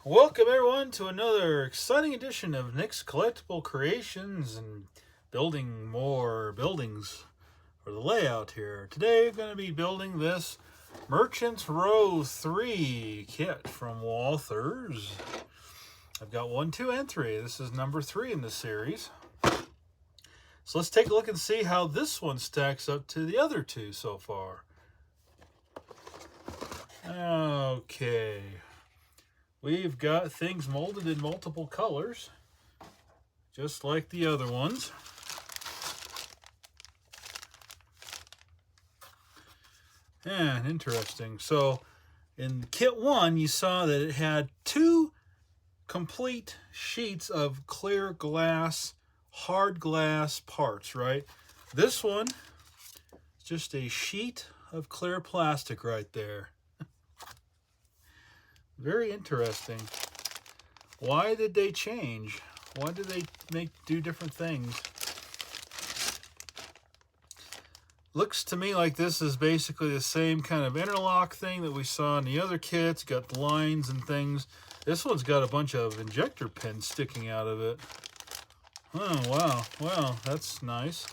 Welcome everyone to another exciting edition of Nick's Collectible Creations and building more buildings for the layout here. Today I'm going to be building this Merchant's Row 3 kit from Walthers. I've got 1, 2, and 3. This is number 3 in the series. So let's take a look and see how this one stacks up to the other two so far. Okay. We've got things molded in multiple colors, just like the other ones. And interesting. So in kit 1, you saw that it had 2 complete sheets of clear glass, hard glass parts, right? This one is just a sheet of clear plastic right there. Very interesting. Why did they change? Why did they do different things? Looks to me like this is basically the same kind of interlock thing that we saw in the other kits. Got the lines and things. This one's got a bunch of injector pins sticking out of it. Oh, wow. Well, that's nice.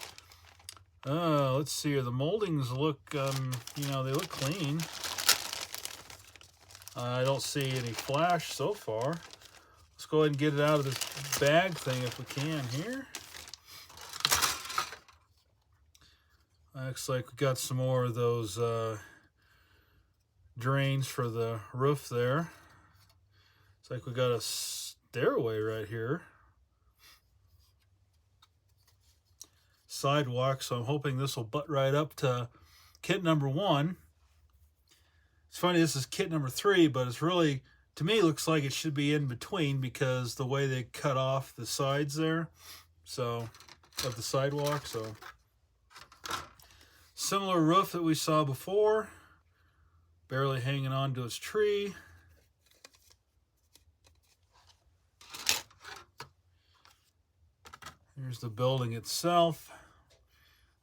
Let's see here. The moldings look, they look clean. I don't see any flash so far. Let's go ahead and get it out of this bag thing if we can here. Looks like we got some more of those drains for the roof there. It's like we got a stairway right here. Sidewalk, so I'm hoping this will butt right up to kit number 1. It's funny, this is kit number 3, but it's really, to me, looks like it should be in between because the way they cut off the sides there, so, of the sidewalk, so. Similar roof that we saw before, barely hanging on to its tree. Here's the building itself.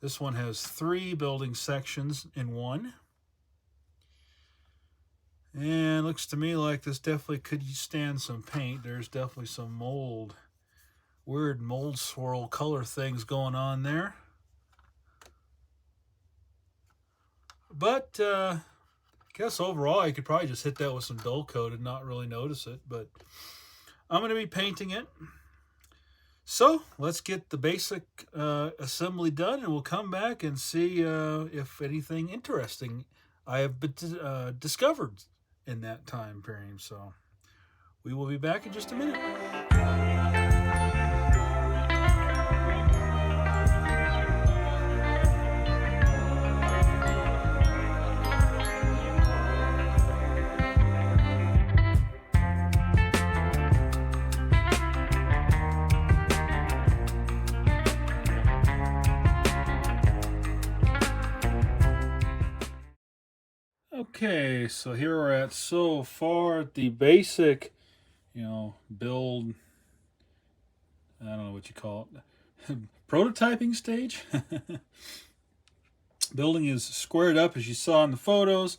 This one has 3 building sections in one. And looks to me like this definitely could stand some paint. There's definitely some mold, weird mold swirl color things going on there. But I guess overall you could probably just hit that with some dull coat and not really notice it. But I'm going to be painting it. So let's get the basic assembly done, and we'll come back and see if anything interesting I have discovered in that time frame. So we will be back in just a minute. Okay, so here we're at so far at the basic, build, I don't know what you call it, prototyping stage. Building is squared up as you saw in the photos.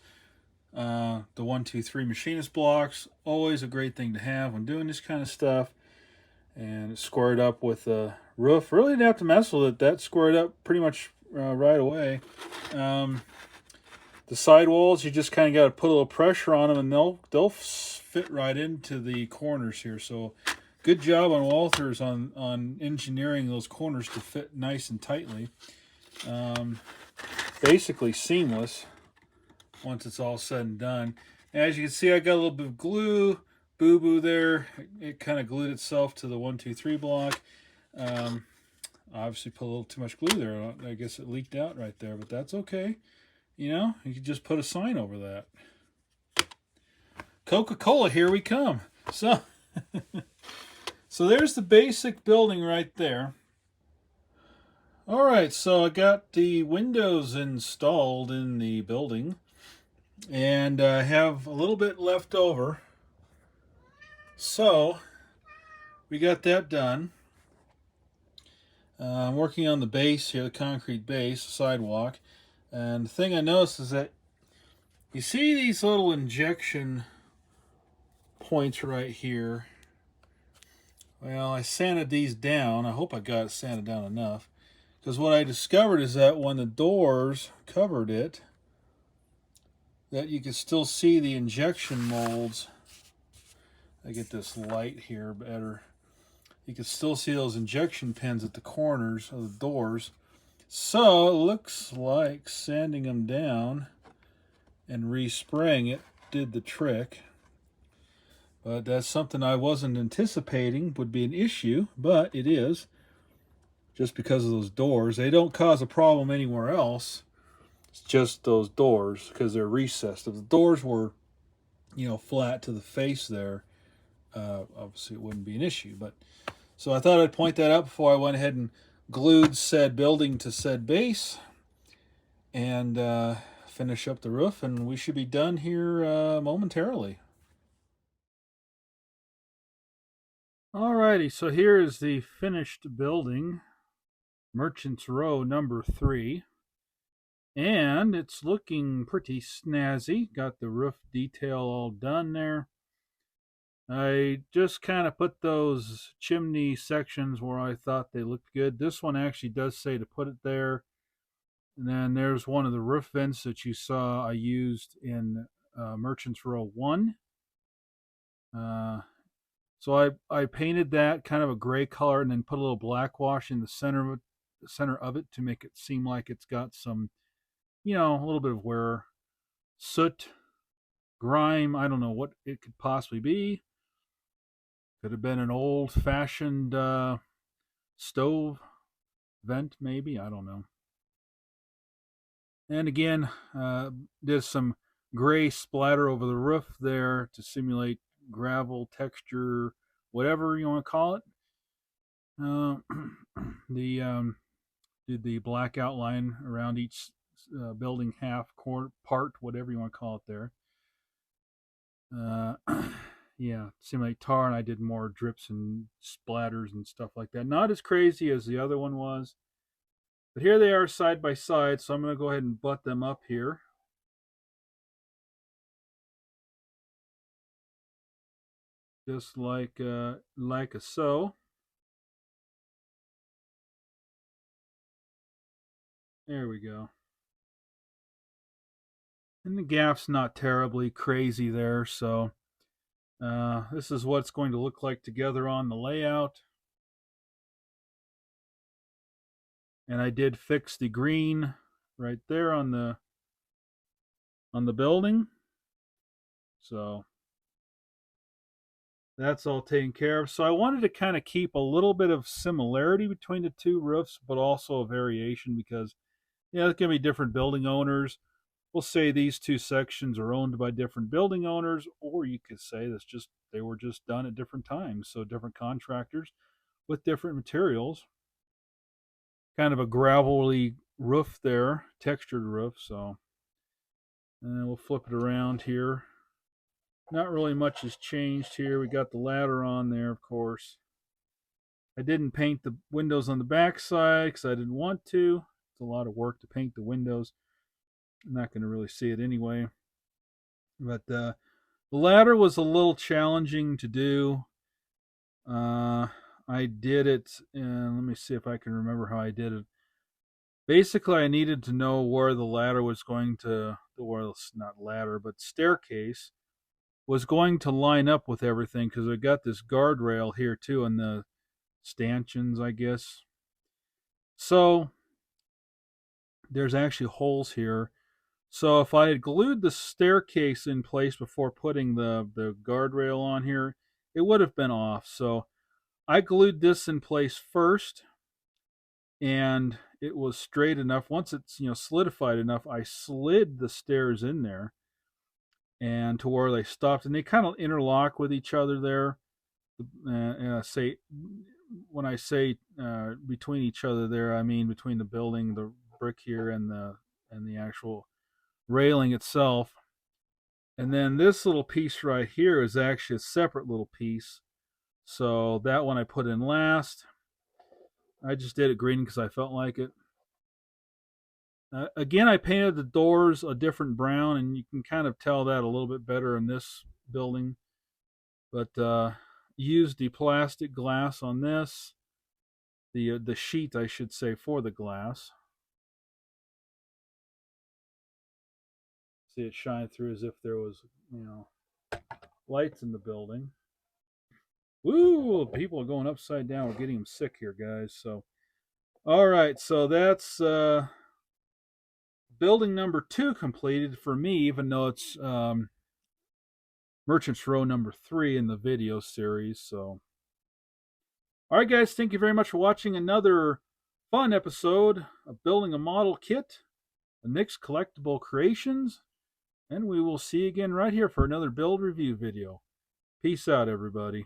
The 1, 2, 3 machinist blocks, always a great thing to have when doing this kind of stuff. And it's squared up with the roof. Really didn't have to mess with it. That squared up pretty much right away. The sidewalls, you just kind of got to put a little pressure on them, and they'll fit right into the corners here. So, good job on Walthers on engineering those corners to fit nice and tightly. Basically seamless once it's all said and done. As you can see, I got a little bit of glue, boo-boo there. It kind of glued itself to the 1, 2, 3 block. Obviously put a little too much glue there. I guess it leaked out right there, but that's okay. You could just put a sign over that. Coca-Cola, here we come. So, so there's the basic building right there. All right, so I got the windows installed in the building, and I have a little bit left over. So, we got that done. I'm working on the base here, the concrete base, sidewalk. And the thing I noticed is that you see these little injection points right here. Well, I sanded these down. I hope I got it sanded down enough. Because what I discovered is that when the doors covered it, that you could still see the injection molds. I get this light here better. You can still see those injection pins at the corners of the doors. So it looks like sanding them down and respraying it did the trick. But that's something I wasn't anticipating would be an issue, but it is. Just because of those doors. They don't cause a problem anywhere else. It's just those doors because they're recessed. If the doors were, flat to the face there, obviously it wouldn't be an issue. But so I thought I'd point that out before I went ahead and glued said building to said base and finish up the roof, and we should be done here momentarily. Alrighty, so here is the finished building, Merchants Row number 3. And it's looking pretty snazzy. Got the roof detail all done there. I just kind of put those chimney sections where I thought they looked good. This one actually does say to put it there. And then there's one of the roof vents that you saw I used in Merchants Row 1. So I painted that kind of a gray color and then put a little black wash in the center of it to make it seem like it's got some, a little bit of wear, soot, grime. I don't know what it could possibly be. Could have been an old-fashioned stove vent, maybe. I don't know. And again, did some gray splatter over the roof there to simulate gravel texture, whatever you want to call it. Did the black outline around each building half, part, whatever you want to call it there. Yeah, seemed like tar, and I did more drips and splatters and stuff like that. Not as crazy as the other one was. But here they are side by side, so I'm going to go ahead and butt them up here. Just like so. There we go. And the gap's not terribly crazy there, so this is what it's going to look like together on the layout. And I did fix the green right there on the building. So that's all taken care of. So I wanted to kind of keep a little bit of similarity between the two roofs, but also a variation because, there's going to be different building owners. We'll say these two sections are owned by different building owners, or you could say they were just done at different times. So different contractors with different materials. Kind of a gravelly roof there, textured roof. So, and we'll flip it around here. Not really much has changed here. We got the ladder on there, of course. I didn't paint the windows on the back side because I didn't want to. It's a lot of work to paint the windows. I'm not going to really see it anyway. But the ladder was a little challenging to do. I did it, and let me see if I can remember how I did it. Basically, I needed to know where the ladder was going to, not ladder, but staircase was going to line up with everything because I got this guardrail here too and the stanchions, I guess. So there's actually holes here. So if I had glued the staircase in place before putting the guardrail on here, it would have been off. So I glued this in place first, and it was straight enough. Once it's solidified enough, I slid the stairs in there and to where they stopped, and they kind of interlock with each other there. When I say between each other there, I mean between the building, the brick here, and the actual railing itself. And then this little piece right here is actually a separate little piece. So that one I put in last. I just did it green because I felt like it. Again, I painted the doors a different brown, and you can kind of tell that a little bit better in this building. But used the plastic glass on this, the sheet, I should say, for the glass. See it shine through as if there was, lights in the building. Woo! People are going upside down. We're getting them sick here, guys. So, all right. So that's building number 2 completed for me, even though it's Merchants Row number 3 in the video series. So, all right, guys. Thank you very much for watching another fun episode of Building a Model Kit, the Nick's Collectible Creations. And we will see you again right here for another build review video. Peace out, everybody.